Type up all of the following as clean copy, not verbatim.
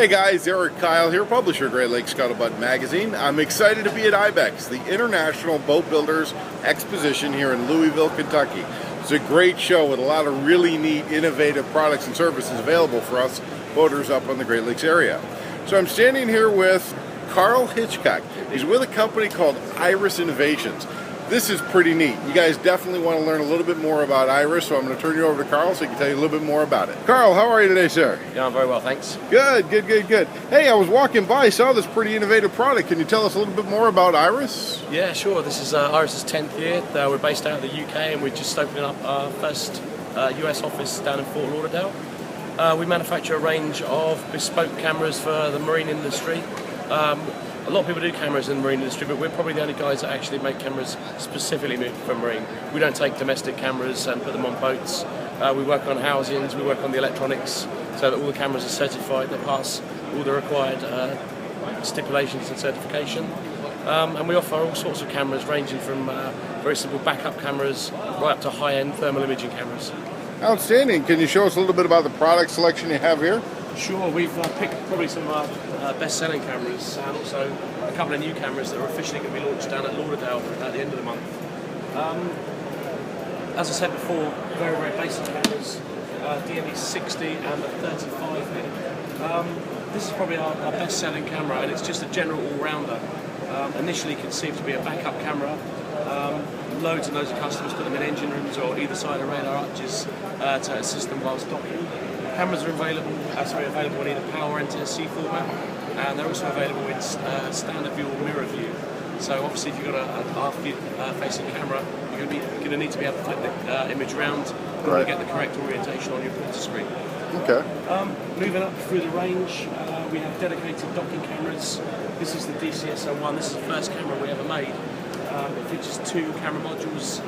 Hey guys, Eric Kyle here, publisher of Great Lakes Scuttlebutt Magazine. I'm excited to be at IBEX, the International Boat Builders Exposition here in Louisville, Kentucky. It's a great show with a lot of really neat, innovative products and services available for us boaters up on the Great Lakes area. So I'm standing here with Carl Hitchcock. He's with a company called IRIS Innovations. This is pretty neat. You guys definitely want to learn a little bit more about IRIS, so I'm going to turn you over to Carl so he can tell you a little bit more about it. Carl, how are you today, sir? Yeah, I'm very well, thanks. Good. Hey, I was walking by, saw this pretty innovative product. Can you tell us a little bit more about IRIS? Yeah, sure. This is IRIS's 10th year. We're based out of the UK and we're just opening up our first US office down in Fort Lauderdale. We manufacture a range of bespoke cameras for the marine industry. A lot of people do cameras in the marine industry, but we're probably the only guys that actually make cameras specifically made for marine. We don't take domestic cameras and put them on boats. We work on housings, we work on the electronics, so that all the cameras are certified, they pass all the required stipulations and certification. And we offer all sorts of cameras, ranging from very simple backup cameras right up to high-end thermal imaging cameras. Outstanding. Can you show us a little bit about the product selection you have here? Sure, we've picked probably some of our best-selling cameras and also a couple of new cameras that are officially going to be launched down at Lauderdale at the end of the month. As I said before, very, very basic cameras, DME 60 and the 35 here. This is probably our best-selling camera, and it's just a general all-rounder. Initially conceived to be a backup camera. Loads and loads of customers put them in engine rooms or either side of radar arches to assist them whilst docking. Cameras are available in either power and NTSC format, and they're also available in standard view or mirror view. So obviously, if you've got a half-facing camera, you're going to need to be able to flip the image around in order to get the correct orientation on your printer screen. Okay. Moving up through the range, we have dedicated docking cameras. This is the DCS-01. This is the first camera we ever made. It features two camera modules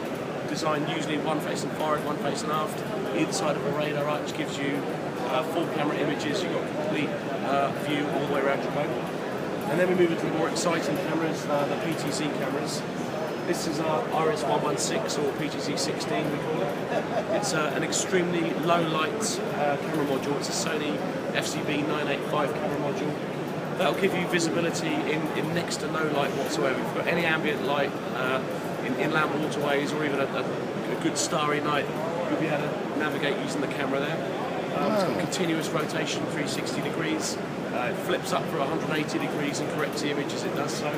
designed usually one facing forward, one facing aft. Either side of a radar arch gives you full camera images. You've got a complete view all the way around your boat. And then we move into the more exciting cameras, the PTZ cameras. This is our IRIS 116 or PTZ 16 we call it. It's an extremely low light camera module. It's a Sony FCB 985 camera module. That'll give you visibility in next to no light whatsoever. If you've got any ambient light in inland waterways or even a good starry night, you'll be able to navigate using the camera there. It's got continuous rotation, 360 degrees. It flips up for 180 degrees and corrects the image as it does so.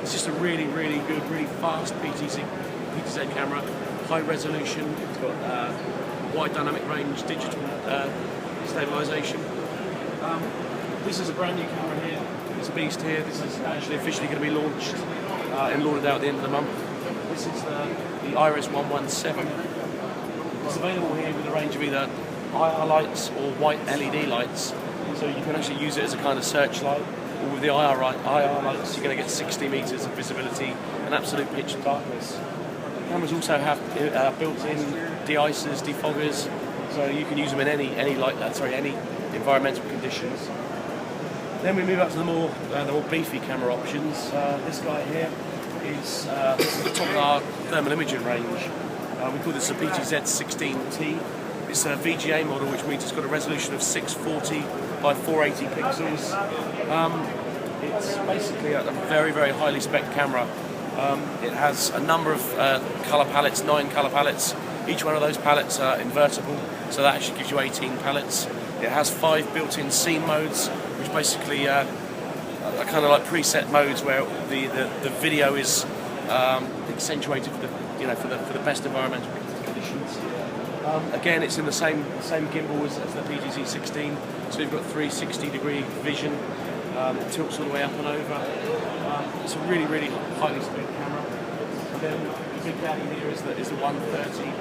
It's just a really, really good, really fast PTZ camera, high resolution. It's got wide dynamic range, digital stabilisation. This is a brand new camera here. It's a beast here. This is actually officially going to be launched in Lauderdale at the end of the month. This is the IRIS 117. It's available here with a range of either IR lights or white LED lights. So you can actually use it as a kind of searchlight. Or with the IR lights, you're going to get 60 metres of visibility and absolute pitch darkness. Cameras also have built-in de-icers, defoggers, so you can use them in any environmental conditions. Then we move up to the more beefy camera options. This guy here is the top of our thermal imaging range. We call this a PTZ-16T. It's a VGA model, which means it's got a resolution of 640 by 480 pixels. It's basically a very, very highly spec camera. It has a number of colour palettes, 9 colour palettes. Each one of those palettes are invertible, so that actually gives you 18 palettes. It has 5 built-in scene modes, which basically are kind of like preset modes where the video is accentuated for the best environmental conditions. Again, it's in the same gimbal as the PTZ 16, so you've got 360-degree vision. It tilts all the way up and over. It's a really, really highly spec camera. And then the big daddy here is the 130.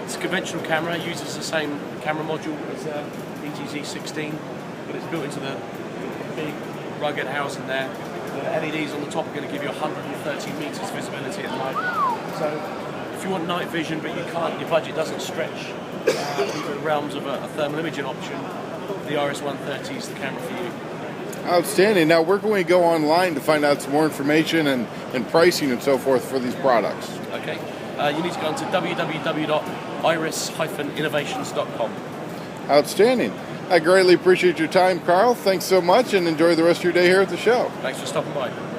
It's a conventional camera, uses the same camera module as the PTZ 16, but it's built into the big rugged housing there. The LEDs on the top are going to give you 130 metres visibility at night. So if you want night vision but you can't, your budget doesn't stretch into the realms of a thermal imaging option, the IRIS 130 is the camera for you. Outstanding. Now, where can we go online to find out some more information and pricing and so forth for these products? Okay. You need to go onto www.iris-innovations.com. Outstanding. I greatly appreciate your time, Carl. Thanks so much, and enjoy the rest of your day here at the show. Thanks for stopping by.